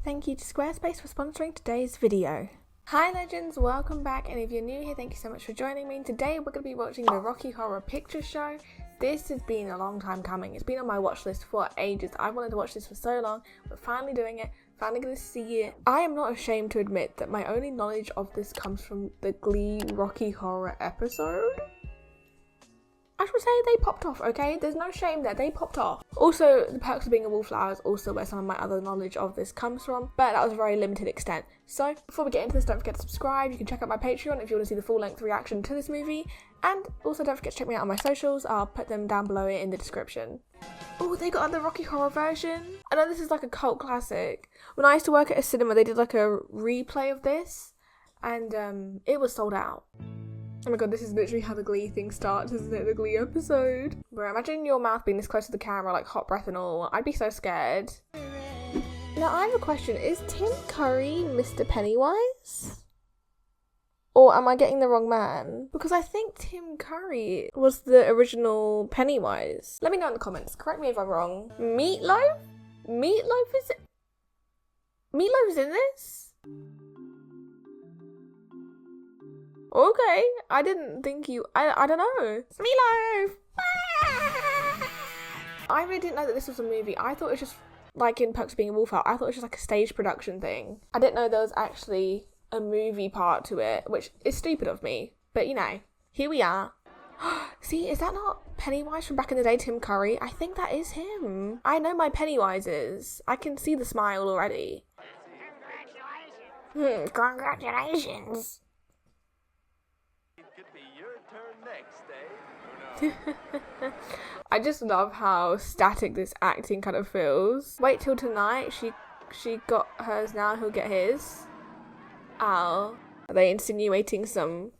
Thank you to Squarespace for sponsoring today's video. Hi legends, welcome back, and if you're new here, thank you so much for joining me. Today we're going to be watching the Rocky Horror Picture Show. This has been a long time coming. It's been on my watch list for ages. I've wanted to watch this for so long, but finally doing it, finally going to see it. I am not ashamed to admit that my only knowledge of this comes from the Glee Rocky Horror episode. I should say they popped off, okay? There's no shame there, they popped off. Also, The Perks of Being a Wallflower is also where some of my other knowledge of this comes from, but that was a very limited extent. So, before we get into this, don't forget to subscribe. You can check out my Patreon if you want to see the full-length reaction to this movie. And also don't forget to check me out on my socials. I'll put them down below in the description. Oh, they got the Rocky Horror version. I know this is like a cult classic. When I used to work at a cinema, they did like a replay of this, and it was sold out. Oh my god, this is literally how the Glee thing starts, isn't it? The Glee episode. Bro, imagine your mouth being this close to the camera, like hot breath and all. I'd be so scared. Now, I have a question. Is Tim Curry Mr. Pennywise? Or am I getting the wrong man? Because I think Tim Curry was the original Pennywise. Let me know in the comments. Correct me if I'm wrong. Meatloaf? Meatloaf is it? Meatloaf's in this? Okay, I didn't think you, I don't know. Meatloaf! I really didn't know that this was a movie. I thought it was just, like in Perks of Being a Wallflower, I thought it was just like a stage production thing. I didn't know there was actually a movie part to it, which is stupid of me. But you know, here we are. See, is that not Pennywise from back in the day, Tim Curry? I think that is him. I know my Pennywises. I can see the smile already. Congratulations. I just love how static this acting kind of feels. Wait till tonight. She got hers now, he'll get his. Are they insinuating some?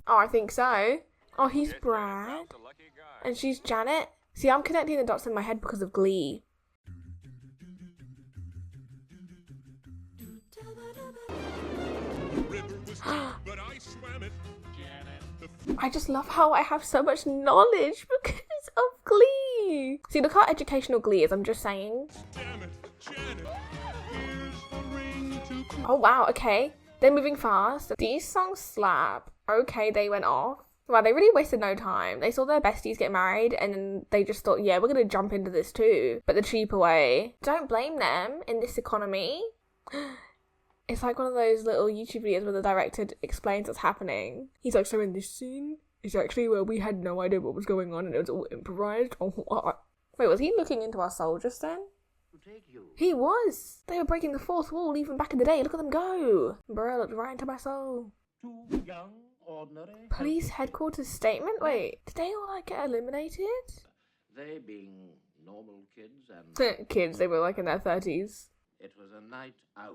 Oh, I think so. Oh, he's Brad. And she's Janet. See, I'm connecting the dots in my head because of Glee. I just love how I have so much knowledge because of Glee. See, look how educational Glee is, I'm just saying. Oh wow, okay. They're moving fast. These songs slap. Okay, they went off. Wow, they really wasted no time. They saw their besties get married and then they just thought, yeah, we're gonna jump into this too, but the cheaper way. Don't blame them in this economy. It's like one of those little YouTube videos where the director explains what's happening. He's like, so in this scene, it's actually where we had no idea what was going on and it was all improvised. Wait, was he looking into our soul just then? He was! They were breaking the fourth wall even back in the day. Look at them go! Bro, looked right into my soul. Police headquarters statement? Wait, did they all like get eliminated? They being normal kids and... Kids, they were like in their 30s. It was a night out.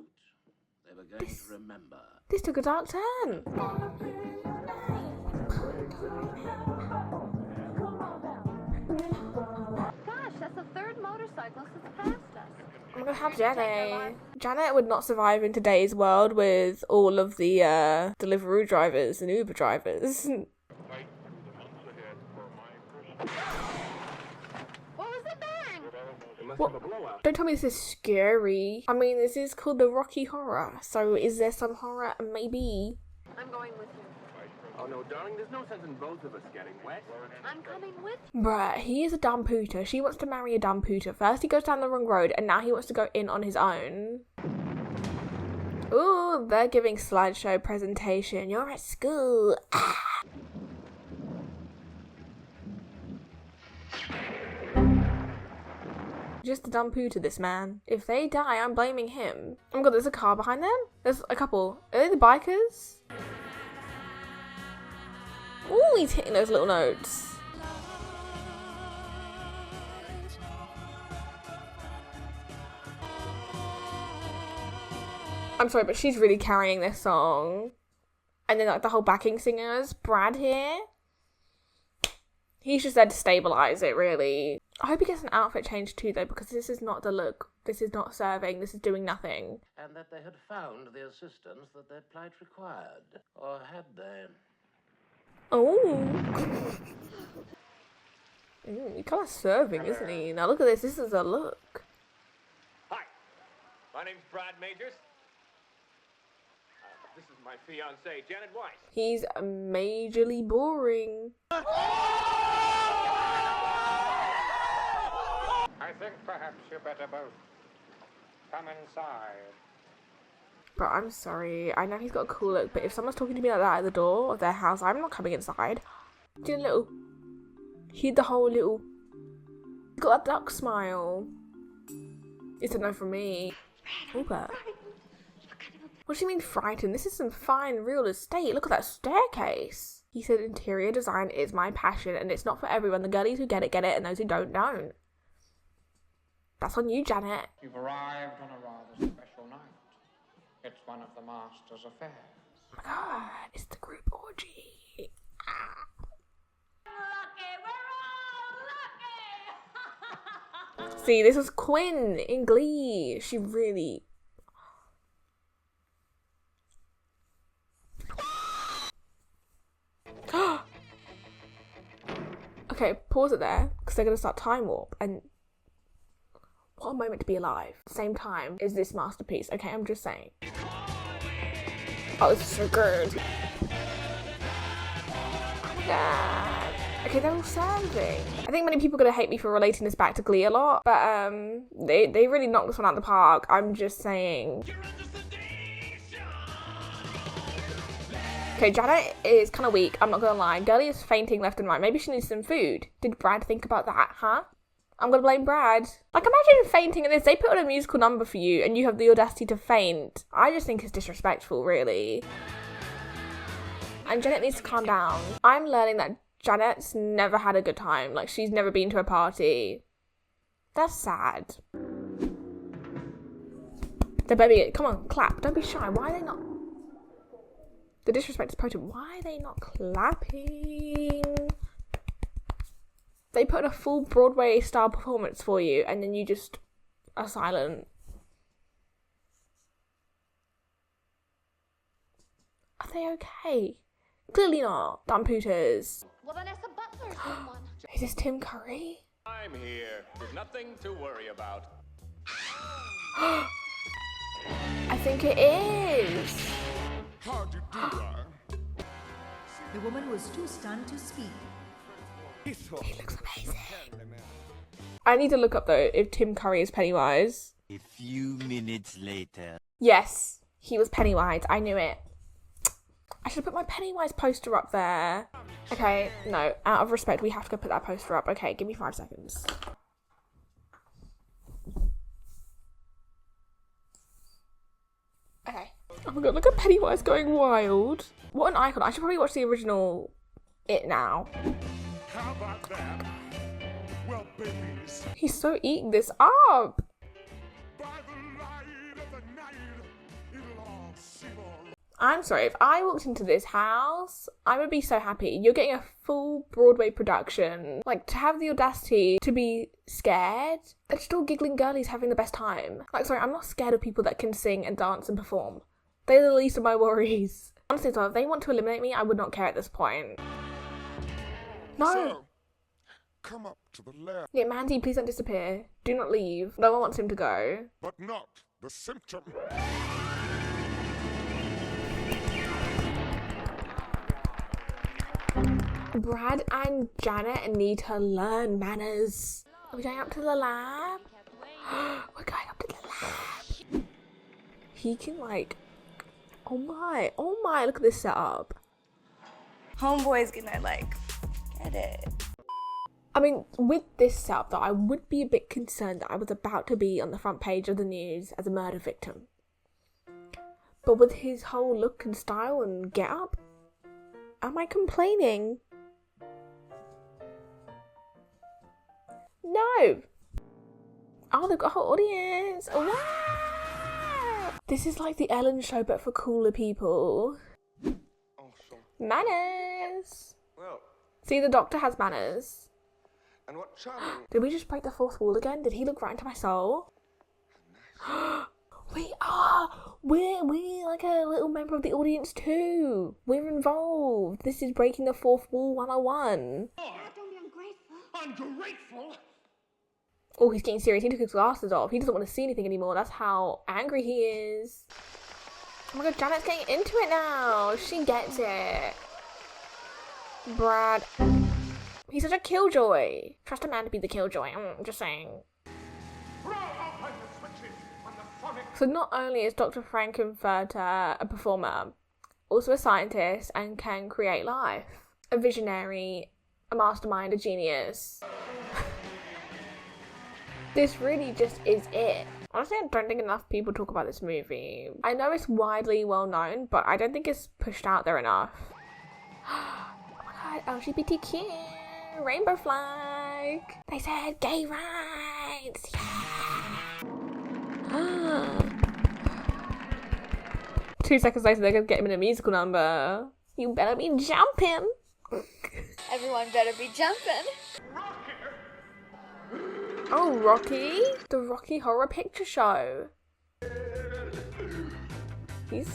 They were going to remember. This took a dark turn. Gosh, that's the third motorcyclist that's passed us. I'm gonna have Janet. Janet would not survive in today's world with all of the Deliveroo drivers and Uber drivers. What? Don't tell me this is scary. I mean, this is called the Rocky Horror, so is there some horror? Maybe. I'm going with you. Oh no, darling, there's no sense in both of us getting wet. I'm coming with you. Bruh, he is a dumb pooter. She wants to marry a dumb pooter. First he goes down the wrong road, and now he wants to go in on his own. Ooh, they're giving slideshow presentation. You're at school. Ah. Just a dumb pooter, this man. If they die, I'm blaming him. Oh my god, there's a car behind them? There's a couple. Are they the bikers? Ooh, he's hitting those little notes. I'm sorry, but she's really carrying this song. And then like the whole backing singers. Brad here. He's just there to stabilise it, really. I hope he gets an outfit change too, though, because this is not the look. This is not serving. This is doing nothing. And that they had found the assistance that their plight required. Or had they? Oh. He's kind of serving, isn't he? Now look at this. This is a look. Hi, my name's Brad Majors. This is my fiancée, Janet Weiss. He's majorly boring. I think perhaps you better both come inside. But I'm sorry. I know he's got a cool look, but if someone's talking to me like that at the door of their house, I'm not coming inside. Do a little. He did the whole little. He's got a duck smile. It's a no from me. Uber. What do you mean frightened? This is some fine real estate. Look at that staircase. He said interior design is my passion and it's not for everyone. The girlies who get it, and those who don't. That's on you, Janet. You've arrived on a rather special night. It's one of the master's affairs. Oh my god, it's the group orgy. We're all lucky. See, this was Quinn in Glee. She really... Okay, pause it there, because they're going to start Time Warp, and what a moment to be alive. Same time as this masterpiece, okay, I'm just saying. Oh, this is so good. Oh my god. Okay, they're all serving. I think many people are going to hate me for relating this back to Glee a lot, but they really knocked this one out of the park. I'm just saying. Okay, Janet is kind of weak, I'm not going to lie. Girlie is fainting left and right. Maybe she needs some food. Did Brad think about that, huh? I'm going to blame Brad. Like, imagine fainting in this. They put on a musical number for you and you have the audacity to faint. I just think it's disrespectful, really. And Janet needs to calm down. I'm learning that Janet's never had a good time. Like, she's never been to a party. That's sad. The baby, come on, clap. Don't be shy. Why are they not... The disrespect is potent. Why are they not clapping? They put on a full Broadway style performance for you and then you just are silent. Are they okay? Clearly not. Dumb pooters. Well, Vanessa Butler's someone. Is this Tim Curry? I'm here. There's nothing to worry about. I think it is. How do you do, The woman was too stunned to speak. He looks amazing. I need to look up though if Tim Curry is Pennywise. A few minutes later. Yes, he was Pennywise. I knew it. I should put my Pennywise poster up there. Okay, no, out of respect, we have to go put that poster up. Okay, give me 5 seconds. Okay. Oh my god, look at Pennywise going wild. What an icon. I should probably watch the original It now. How about that? Well, babies, He's so eating this up. by the light of the night, it'll all seem all right. I'm sorry, if I walked into this house, I would be so happy. You're getting a full Broadway production. Like, to have the audacity to be scared, they're just all giggling girlies having the best time. Like, sorry, I'm not scared of people that can sing and dance and perform. They're the least of my worries. Honestly, so if they want to eliminate me, I would not care at this point. No! So, come up to the left, Yeah, Mandy, please don't disappear. Do not leave. No one wants him to go. but not the symptom. Brad and Janet need to learn manners. Are we going up to the lab? We're going up to the lab. He can like... Oh my, look at this setup. Homeboy's gonna like get it. I mean, with this setup though, I would be a bit concerned that I was about to be on the front page of the news as a murder victim. But with his whole look and style and get up, am I complaining? No. Oh, they've got a whole audience. Wow. This is like the Ellen show, but for cooler people. Manners. Well, See, the doctor has manners. and what charming... Did we just break the fourth wall again? Did he look right into my soul? We are! We're like a little member of the audience too. We're involved. This is breaking the fourth wall 101. Don't be ungrateful. ungrateful. Oh, he's getting serious. He took his glasses off. He doesn't want to see anything anymore. That's how angry he is. Oh my god, Janet's getting into it now. She gets it. Brad. He's such a killjoy. Trust a man to be the killjoy. I'm just saying. So not only is Dr. Frank-N-Furter a performer, also a scientist and can create life. A visionary, a mastermind, a genius. This really just is it. Honestly, I don't think enough people talk about this movie. I know it's widely well known, but I don't think it's pushed out there enough. Oh my god, LGBTQ, rainbow flag. They said gay rights, yeah. 2 seconds later, they're gonna get him in a musical number. You better be jumping. Everyone better be jumping. Oh, Rocky? The Rocky Horror Picture Show. He's...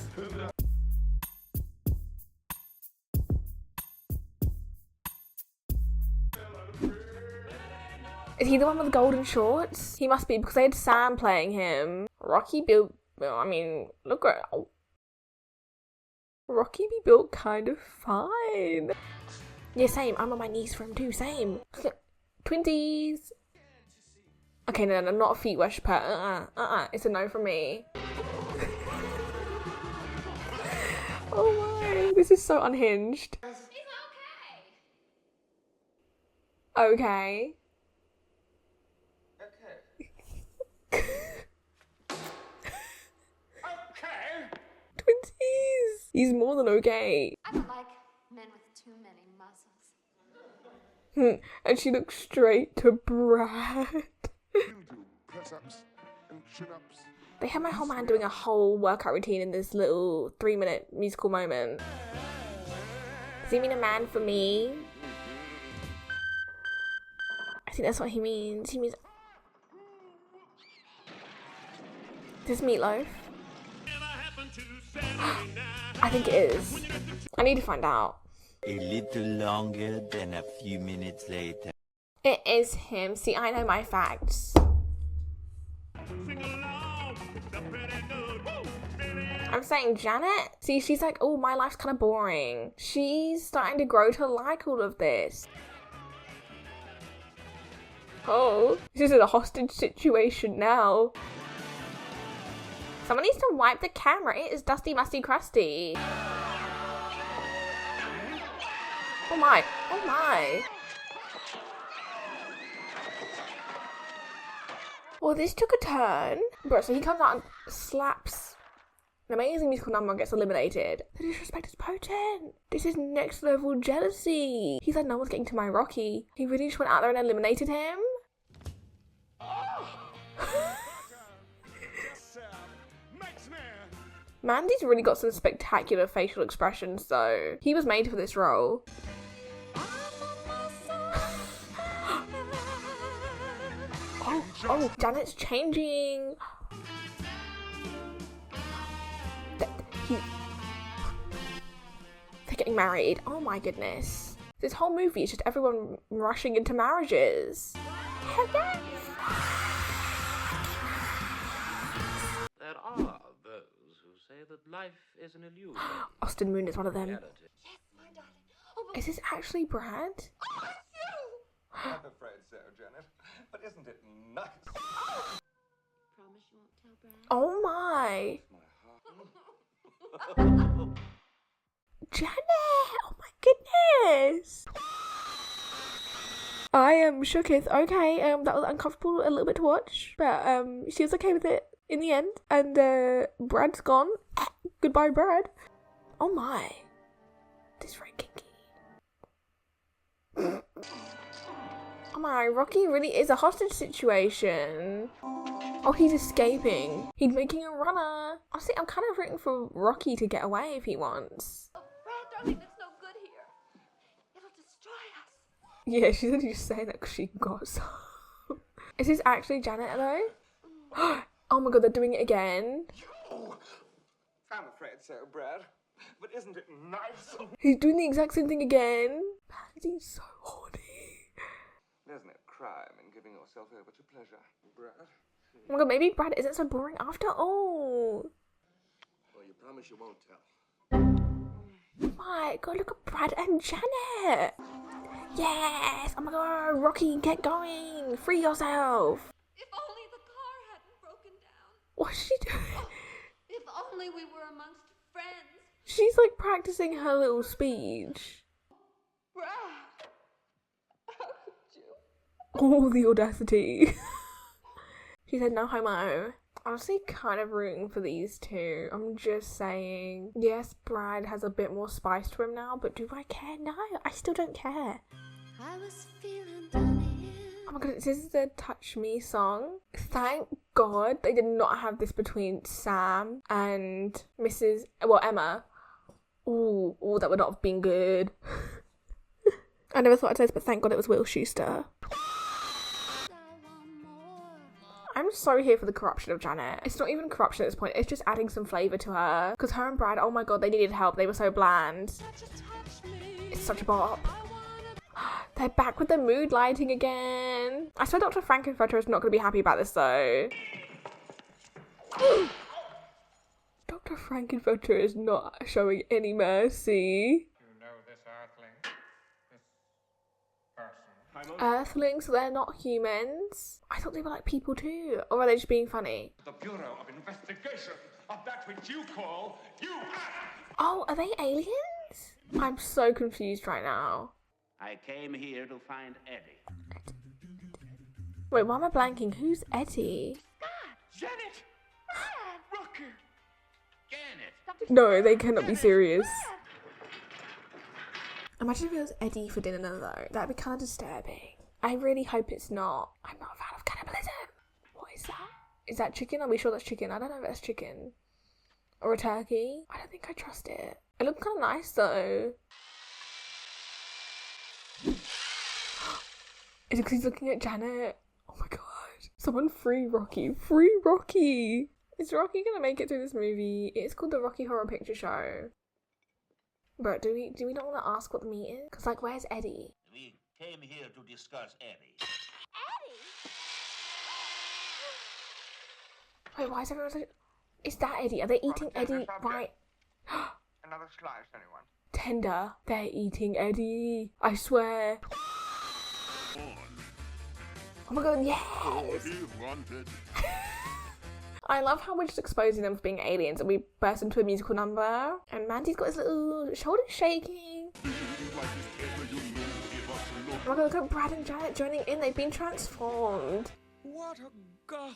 Is he the one with the golden shorts? He must be, because they had Sam playing him. Rocky built... Well, I mean, look at... Oh. Rocky be built kind of fine. Yeah, same. I'm on my knees for him too. Same. Twinsies. Okay, no, not a feet worshiper. It's a no from me. Oh my, this is so unhinged. He's okay. Okay. Twinsies. He's more than okay. I don't like men with too many muscles. And she looks straight to Brad. You do press-ups and chin-ups. They had my whole man doing a whole workout routine in this little 3-minute musical moment. Does he mean a man for me? I think that's what he means. He means... This meatloaf? I think it is. I need to find out. A little longer than a few minutes later. It is him. See, I know my facts. I'm saying Janet. See, she's like, oh, my life's kind of boring. She's starting to grow to like all of this. Oh, this is a hostage situation now. Someone needs to wipe the camera. It is dusty, musty, crusty. Oh my. Oh my. Well, this took a turn. Bro, so he comes out and slaps an amazing musical number and gets eliminated. The disrespect is potent. This is next level jealousy. He's like, no one's getting to my Rocky. He really just went out there and eliminated him? Mandy's really got some spectacular facial expressions though. He was made for this role. Oh, Janet's changing. They're getting married. Oh my goodness. This whole movie is just everyone rushing into marriages. There are those who say that life is an illusion. Austin Moon is one of them. Yes, my darling. Oh, but Is this actually Brad? I'm afraid so, Janet. But isn't it nice? promise you won't tell Brad. Oh my. Janet! Oh my goodness! I am shooketh. Okay, that was uncomfortable a little bit to watch, but she was okay with it in the end. And Brad's gone. Goodbye, Brad. Oh my. This is very kinky. Oh my, Rocky really is a hostage situation. Oh, he's escaping. He's making a runner. Honestly, I'm kind of rooting for Rocky to get away if he wants. Oh, Brad, darling, it's no good here. It'll destroy us. Yeah, she's only just saying that because she got some. Is this actually Janet though? Oh my god, they're doing it again. I'm afraid so, Brad. But isn't it nice? He's doing the exact same thing again. He's so horny. There's myself over to pleasure, Brad. Oh my god, maybe Brad isn't so boring after all. Well, you promise you won't tell. My god, look at Brad and Janet. Yes! Oh my god, Rocky, get going! Free yourself! If only the car hadn't broken down. What's she doing? Oh, if only we were amongst friends. She's like practicing her little speech. Brad, how could you? Oh, the audacity. She said no homo. Honestly, kind of rooting for these two. I'm just saying. Yes, Brad has a bit more spice to him now, but do I care? No, I still don't care. I was feeling down. Oh my god, this is the Touch Me song. Thank God they did not have this between Sam and Emma. Ooh, that would not have been good. I never thought I'd say this, but thank God it was Will Schuster. I'm so here for the corruption of Janet. It's not even corruption at this point, it's just adding some flavour to her. Because her and Brad, oh my god, they needed help. They were so bland. It's such a bop. They're back with the mood lighting again. I swear Dr. Frank-N-Furter is not going to be happy about this though. Dr. Frank-N-Furter is not showing any mercy. You know this earthling? This person? Earthlings, so they're not humans. I thought they were like people too. Or are they just being funny? The Bureau of Investigation of that which you call UF! Oh, are they aliens? I'm so confused right now. I came here to find Eddie. Wait, why am I blanking? Who's Eddie? Janet! Rocky! Janet! No, they cannot be serious. Imagine if it was Eddie for dinner though. That'd be kind of disturbing. I really hope it's not. I'm not a fan of cannibalism. What is that? Is that chicken? Are we sure that's chicken? I don't know if that's chicken. Or a turkey. I don't think I trust it. It looks kind of nice though. Is it because he's looking at Janet? Oh my god. Someone free Rocky. Free Rocky! Is Rocky gonna make it through this movie? It's called the Rocky Horror Picture Show. But do we not want to ask what the meat is? Because like, where's Eddie? We came here to discuss Eddie. Wait, why is everyone so... Is that Eddie? Are they eating Eddie right? Another slice, anyone? Tender. They're eating Eddie. I swear. Oh my god, yes! I love how we're just exposing them for being aliens and we burst into a musical number. And Mandy's got his little shoulders shaking. Oh my god, look at Brad and Janet joining in. They've been transformed. What a girl!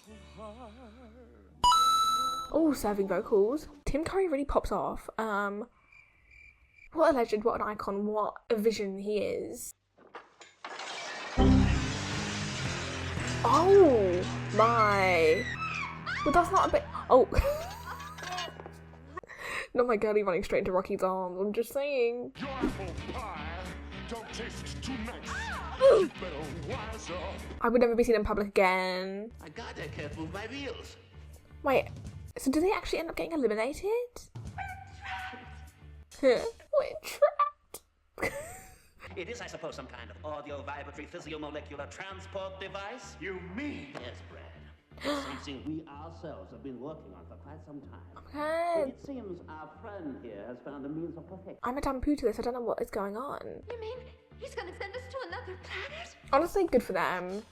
Oh, serving vocals. Tim Curry really pops off. What a legend, what an icon, what a vision he is. Oh my. Well, that's not a bit. Oh. Not my girlie running straight into Rocky's arms. I'm just saying. Your apple pie don't taste too nice. I would never be seen in public again. I can't move my wheels. Wait, so do they actually end up getting eliminated? We're trapped. It is, I suppose, some kind of audio-vibratory physiomolecular transport device. You mean? Yes, Brad. Something we ourselves have been working on for quite some time. Okay. It seems our friend here has found a means of perfection. I'm a damn poo to this. I don't know what is going on. You mean he's gonna send us to another planet? Honestly, good for them.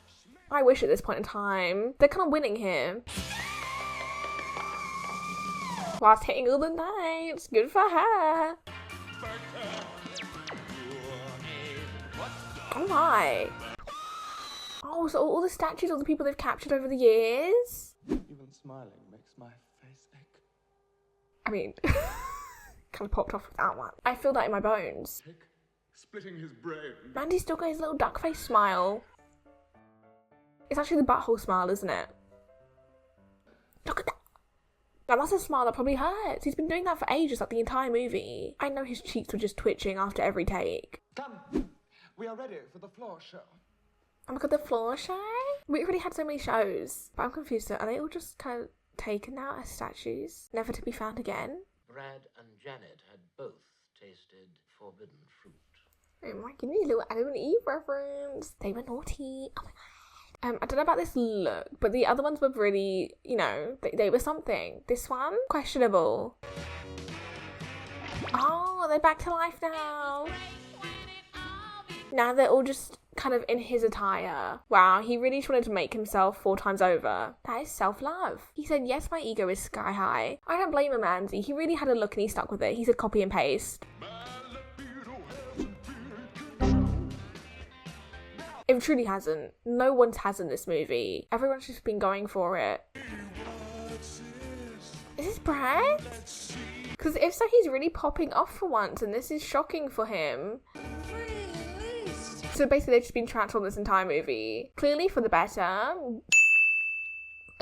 I wish at this point in time. They're kind of winning here. Whilst hitting all the knights. Good for her. Oh my. Oh, so all the statues of the people they've captured over the years? Even smiling makes my face ache. I mean, kind of popped off with that one. I feel that in my bones. Splitting his brain. Mandy's still got his little duck face smile. It's actually the butthole smile, isn't it? Look at that. Now that's a smile that probably hurts. He's been doing that for ages, like the entire movie. I know his cheeks were just twitching after every take. Come, we are ready for the floor show. Oh my god, the floor show? We already had so many shows. But I'm confused. Are they all just kind of taken now as statues? Never to be found again? Brad and Janet had both tasted forbidden fruit. Oh my, give me a little Adam and Eve reference. They were naughty. Oh my god. I don't know about this look, but the other ones were really, you know, they were something. This one, questionable. Oh, they're back to life now. Now they're all just kind of in his attire. Wow, he really just wanted to make himself 4 times over. That is self-love. He said, yes, my ego is sky high. I don't blame him, Andy. He really had a look and he stuck with it. He said copy and paste. It truly hasn't. No one's has in this movie. Everyone's just been going for it. Is this Brad? Because if so, he's really popping off for once, and this is shocking for him. So basically, they've just been transformed this entire movie. Clearly for the better. I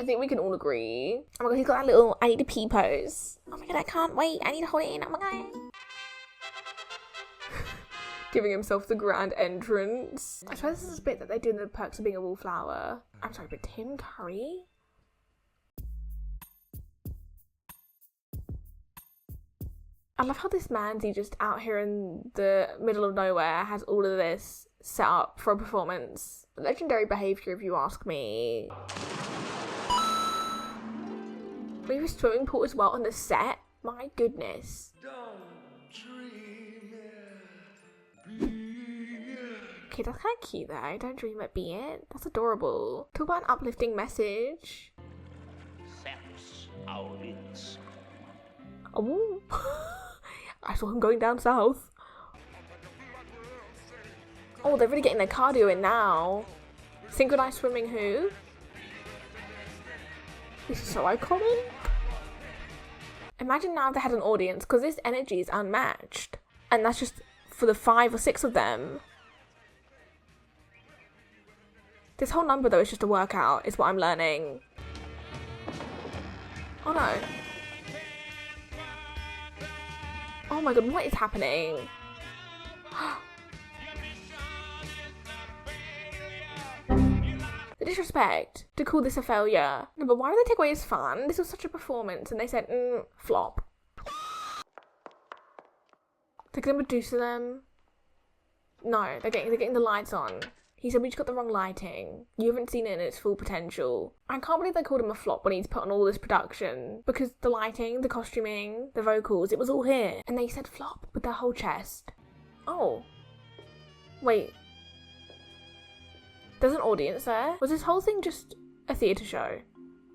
think we can all agree. Oh my god, he's got that little I need to pee pose. Oh my god, I can't wait. I need to hold it in. Oh my god. Giving himself the grand entrance. I suppose this is a bit that they do in the Perks of Being a Wallflower. I'm sorry, but Tim Curry? I love how this Mandy just out here in the middle of nowhere has all of this set up for a performance. Legendary behaviour, if you ask me. Maybe a swimming pool as well on the set. My goodness. Okay, that's kind of cute though. Don't dream it, be it. That's adorable. Talk about an uplifting message. Saps our lids. Oh, I saw him going down south. Oh, they're really getting their cardio in now. Synchronized swimming who? This is so iconic. Imagine now if they had an audience, because this energy is unmatched. And that's just for the 5 or 6 of them. This whole number though is just a workout, is what I'm learning. Oh no. Oh my god, what is happening? The disrespect to call this a failure. No, but why would they take away his fun? This was such a performance, and they said, flop. They're gonna Medusa them. No, they're getting the lights on. He said, we just got the wrong lighting. You haven't seen it in its full potential. I can't believe they called him a flop when he's put on all this production. Because the lighting, the costuming, the vocals, it was all here. And they said flop with their whole chest. Oh. Wait. There's an audience there? Was this whole thing just a theatre show?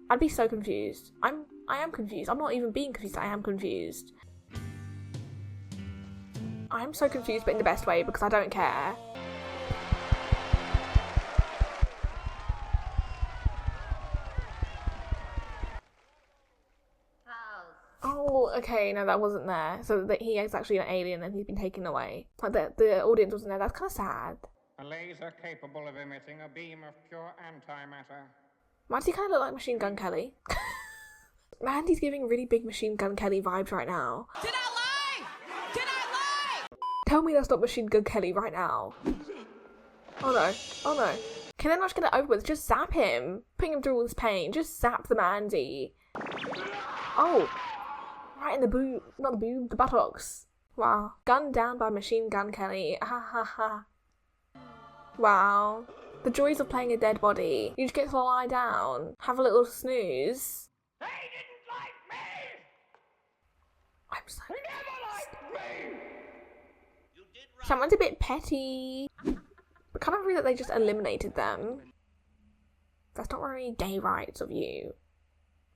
I'd be so confused. I am confused. I'm not even being confused. I am confused. I'm so confused, but in the best way, because I don't care. Oh, okay, no, that wasn't there. So that he is actually an alien and he's been taken away. Like the audience wasn't there. That's kind of sad. A laser capable of emitting a beam of pure antimatter. Why does he kind of look like Machine Gun Kelly? Mandy's giving really big Machine Gun Kelly vibes right now. Did I lie? Did I lie? Tell me that's not Machine Gun Kelly right now. Oh no, oh no. Can they not just get it over with? Just zap him. Putting him through all this pain. Just zap the Mandy. Oh. Right in the boob, not the boob, the buttocks. Wow. Gunned down by Machine Gun Kelly. Ha ha ha. Wow. The joys of playing a dead body. You just get to lie down, have a little snooze. They didn't like me! I'm so They never liked me! You did right. Someone's a bit petty. But kind of agree that they just eliminated them. That's not very gay rights of you.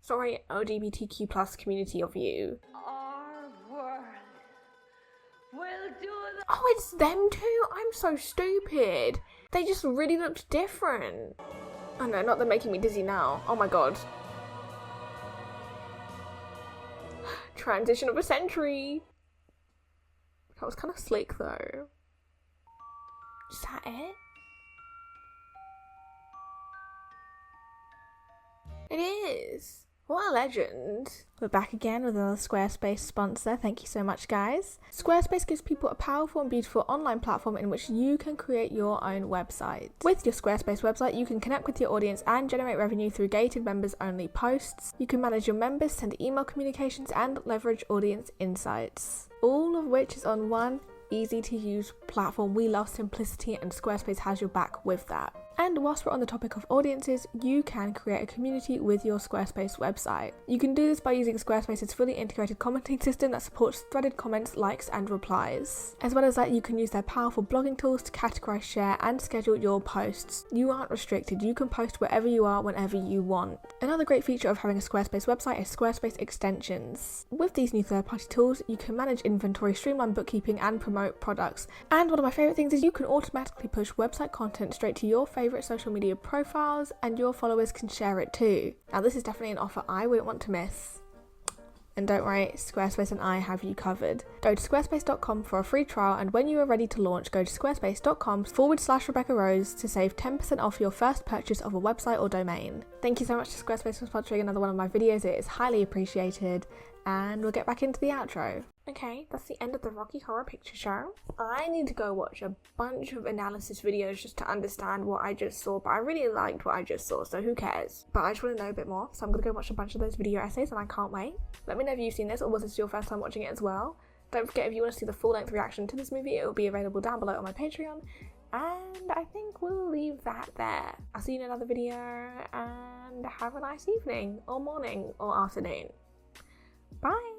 Sorry, LGBTQ plus community of you. Our world will do the... Oh, it's them too? I'm so stupid. They just really looked different. Oh no, not they're making me dizzy now. Oh my god. Transition of a century. That was kind of slick though. Is that it? It is. What a legend. We're back again with another Squarespace sponsor. Thank you so much, guys. Squarespace gives people a powerful and beautiful online platform in which you can create your own website. With your Squarespace website, you can connect with your audience and generate revenue through gated members-only posts. You can manage your members, send email communications, and leverage audience insights. All of which is on one easy-to-use platform. We love simplicity, and Squarespace has your back with that. And whilst we're on the topic of audiences, you can create a community with your Squarespace website. You can do this by using Squarespace's fully integrated commenting system that supports threaded comments, likes and replies. As well as that, you can use their powerful blogging tools to categorize, share and schedule your posts. You aren't restricted, you can post wherever you are, whenever you want. Another great feature of having a Squarespace website is Squarespace extensions. With these new third-party tools, you can manage inventory, streamline bookkeeping and promote products. And one of my favourite things is you can automatically push website content straight to your favourite social media profiles and your followers can share it too. Now this is definitely an offer I wouldn't want to miss. And don't worry, Squarespace and I have you covered. Go to squarespace.com for a free trial, and when you are ready to launch, go to squarespace.com/Rebecca Rose to save 10% off your first purchase of a website or domain. Thank you so much to Squarespace for sponsoring another one of my videos, it is highly appreciated, and we'll get back into the outro. Okay, that's the end of the Rocky Horror Picture Show. I need to go watch a bunch of analysis videos just to understand what I just saw, but I really liked what I just saw, so who cares? But I just want to know a bit more, so I'm going to go watch a bunch of those video essays and I can't wait. Let me know if you've seen this or was this your first time watching it as well. Don't forget, if you want to see the full-length reaction to this movie, it will be available down below on my Patreon. And I think we'll leave that there. I'll see you in another video and have a nice evening or morning or afternoon. Bye!